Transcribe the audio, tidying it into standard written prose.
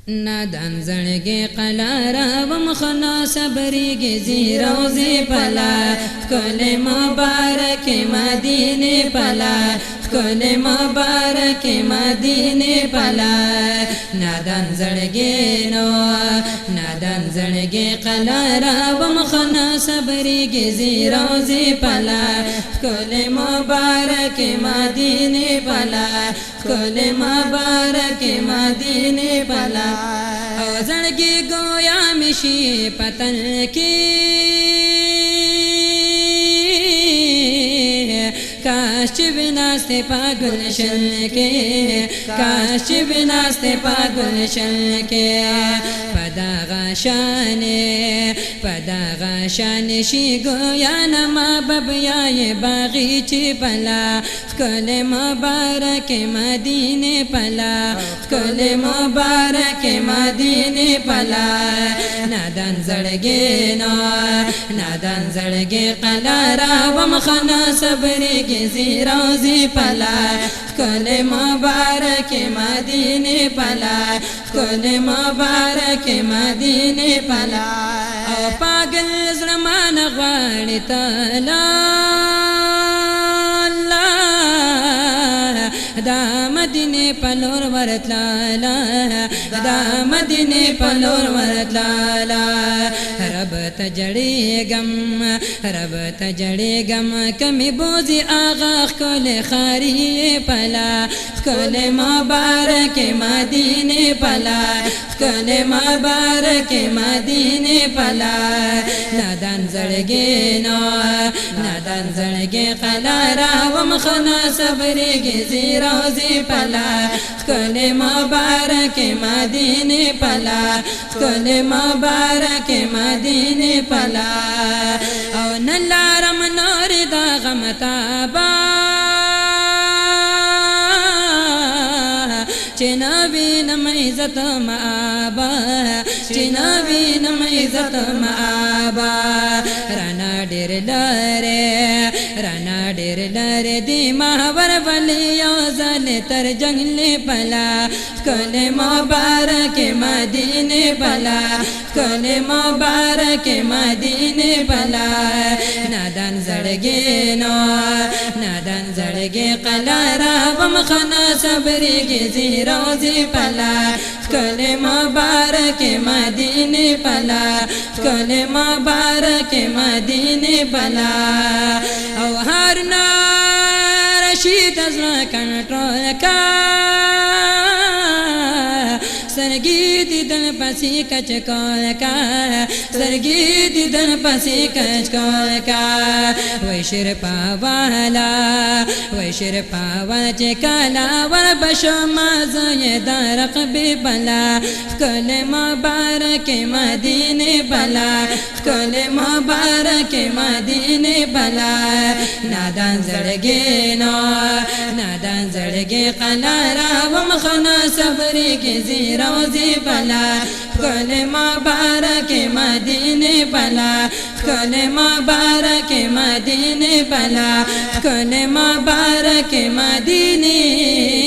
نادان زړګي قلارا ومخنا صبرېږي زی روزي پلا کله مبارک مدینه پلا کله مبارک مدینه پلا نادان زړګي نو نادان زړګي قلارا ومخنا صبرېږي زی روزي پلا کله مبارک مدینه پلا کله مبارک مدینه پلا او زړګي گویا مشي پتن کی کاش چې بناسته پاگل شل کې کاش چې بناسته پاگل شل کې پدا غشان شي گویا نما ببیای باغی چې پلا کله مبارک مدینه پلا کله مبارک مدینه پلا نادان زړګي نو نادان زړګي قلارا ومخنا صبرېږي زی روزي پلا کله مبارک مدینه پلا کله مبارک مدینه پلا او پاگل زړمان غواړي تعالی دا مدینه پلور ورتلالا دا مدینه پلور ورتلالا رب تجړې غم کمی بوزي آغا کل خاري پلا کل مبارک مدینه پلا کل مبارک مدینه پلا نادان زړګي نو نادان زړګي قلارا ومخنا صبرېږي زی روزي پلا کله مبارک مدینه پلا کله مبارک مدینه پلا او نلارم نور دا غمتابا چنابی نم عزت مآبا چنابی نم عزت مآبا رانا ډېر لره دی محور ولی یو ځل تر جنگل پلا کله مبارک مدینه پلا کله مبارک مدینه پلا نادان زړګي نو نادان زړګي قلارا ومخنا صبرېږي زی روزي پلا کله مبارک مدینه پلا کله مبارک مدینه پلا او هارنا رشید ازلا کنټرول کا سرګي دن پسې کچ کول کا سرګي دن پسې کچ کول کا وای شر پاوالا چې کالا ور بشم زې درق به بلا کله مبارک مدینه بلا کله مبارک مدینه بلا نادان زړګي نو نادان زړګي قلارا ومخنا صبرېږي زی روزي پلا کله مبارک مدینه پلا کله مبارک مدینه پلا کله مبارک مدینه